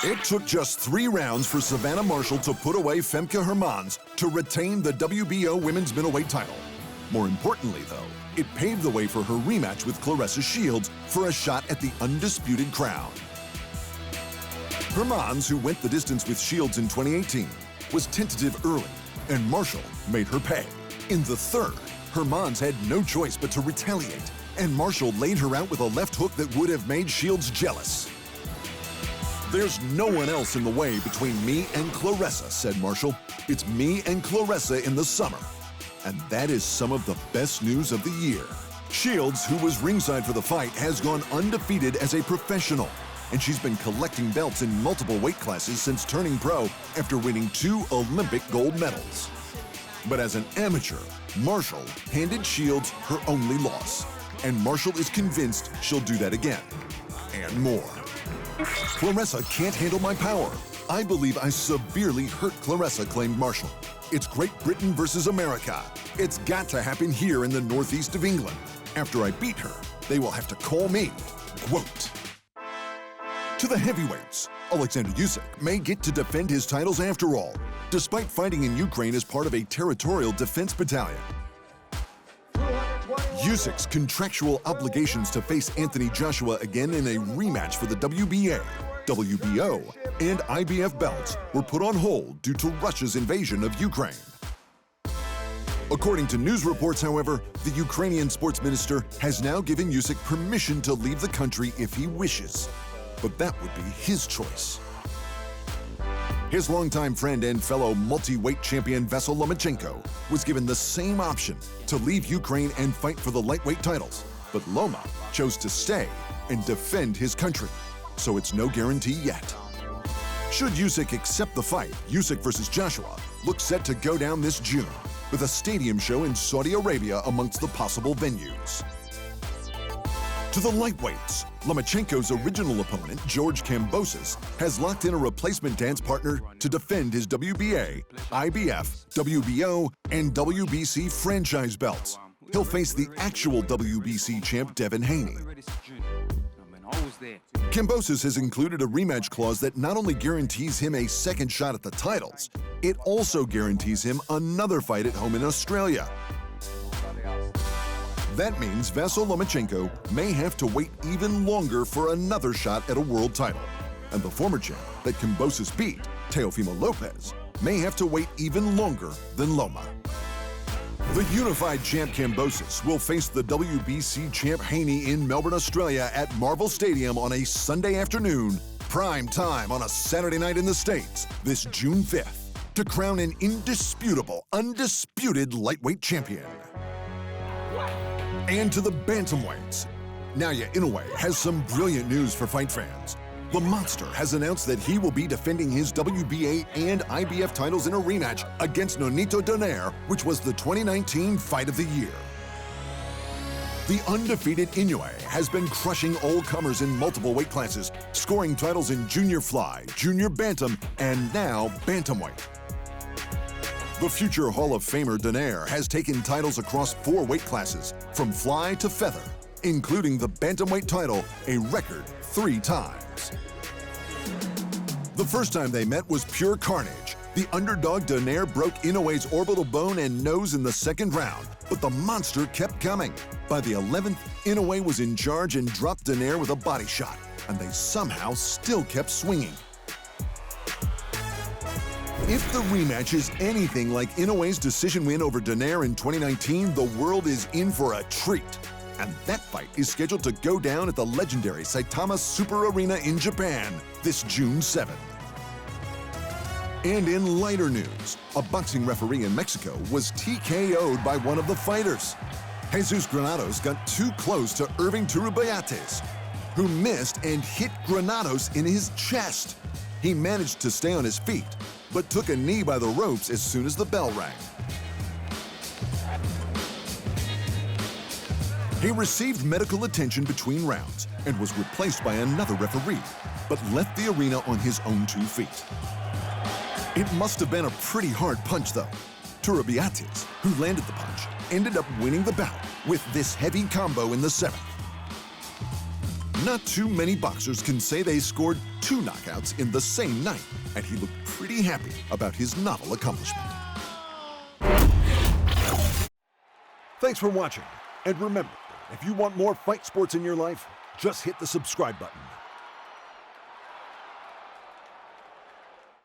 It took just 3 rounds for Savannah Marshall to put away Femke Hermans to retain the WBO women's middleweight title. More importantly, though, it paved the way for her rematch with Claressa Shields for a shot at the undisputed crown. Hermans, who went the distance with Shields in 2018, was tentative early, and Marshall made her pay. In the third, Hermans had no choice but to retaliate, and Marshall laid her out with a left hook that would have made Shields jealous. "There's no one else in the way between me and Claressa," said Marshall. "It's me and Claressa in the summer." And that is some of the best news of the year. Shields, who was ringside for the fight, has gone undefeated as a professional, and she's been collecting belts in multiple weight classes since turning pro after winning 2 Olympic gold medals. But as an amateur, Marshall handed Shields her only loss, and Marshall is convinced she'll do that again, and more. "Claressa can't handle my power. I believe I severely hurt Claressa," claimed Marshall. "It's Great Britain versus America. It's got to happen here in the northeast of England. After I beat her, they will have to call me GOAT." To the heavyweights, Alexander Usyk may get to defend his titles after all, despite fighting in Ukraine as part of a territorial defense battalion. Usyk's contractual obligations to face Anthony Joshua again in a rematch for the WBA, WBO, and IBF belts were put on hold due to Russia's invasion of Ukraine. According to news reports, however, the Ukrainian sports minister has now given Usyk permission to leave the country if he wishes, but that would be his choice. His longtime friend and fellow multi-weight champion Vasyl Lomachenko was given the same option to leave Ukraine and fight for the lightweight titles, but Loma chose to stay and defend his country, so it's no guarantee yet. Should Usyk accept the fight, Usyk versus Joshua looks set to go down this June, with a stadium show in Saudi Arabia amongst the possible venues. To the lightweights, Lomachenko's original opponent, George Kambosos, has locked in a replacement dance partner to defend his WBA, IBF, WBO, and WBC franchise belts. He'll face the actual WBC champ Devin Haney. Kambosos has included a rematch clause that not only guarantees him a second shot at the titles, it also guarantees him another fight at home in Australia. That means Vasyl Lomachenko may have to wait even longer for another shot at a world title. And the former champ that Kambosos beat, Teofimo Lopez, may have to wait even longer than Loma. The unified champ Kambosos will face the WBC champ Haney in Melbourne, Australia at Marvel Stadium on a Sunday afternoon, prime time on a Saturday night in the States, this June 5th, to crown an indisputable, undisputed lightweight champion. And to the bantamweights, Naoya Inoue has some brilliant news for fight fans. The Monster has announced that he will be defending his WBA and IBF titles in a rematch against Nonito Donaire, which was the 2019 Fight of the Year. The undefeated Inoue has been crushing all comers in multiple weight classes, scoring titles in junior fly, junior bantam, and now bantamweight. The future Hall of Famer Donaire has taken titles across 4 weight classes, from fly to feather, including the bantamweight title a record 3 times. The first time they met was pure carnage. The underdog Donaire broke Inoue's orbital bone and nose in the second round, but the Monster kept coming. By the 11th, Inoue was in charge and dropped Donaire with a body shot, and they somehow still kept swinging. If the rematch is anything like Inoue's decision win over Donaire in 2019, the world is in for a treat. And that fight is scheduled to go down at the legendary Saitama Super Arena in Japan this June 7th. And in lighter news, a boxing referee in Mexico was TKO'd by one of the fighters. Jesus Granados got too close to Irving Turubayates, who missed and hit Granados in his chest. He managed to stay on his feet, but took a knee by the ropes as soon as the bell rang. He received medical attention between rounds and was replaced by another referee, but left the arena on his own 2 feet. It must have been a pretty hard punch, though. Turubayates, who landed the punch, ended up winning the bout with this heavy combo in the 7th. Not too many boxers can say they scored 2 knockouts in the same night, and he looked pretty happy about his novel accomplishment. Thanks for watching, and remember, if you want more fight sports in your life, just hit the subscribe button.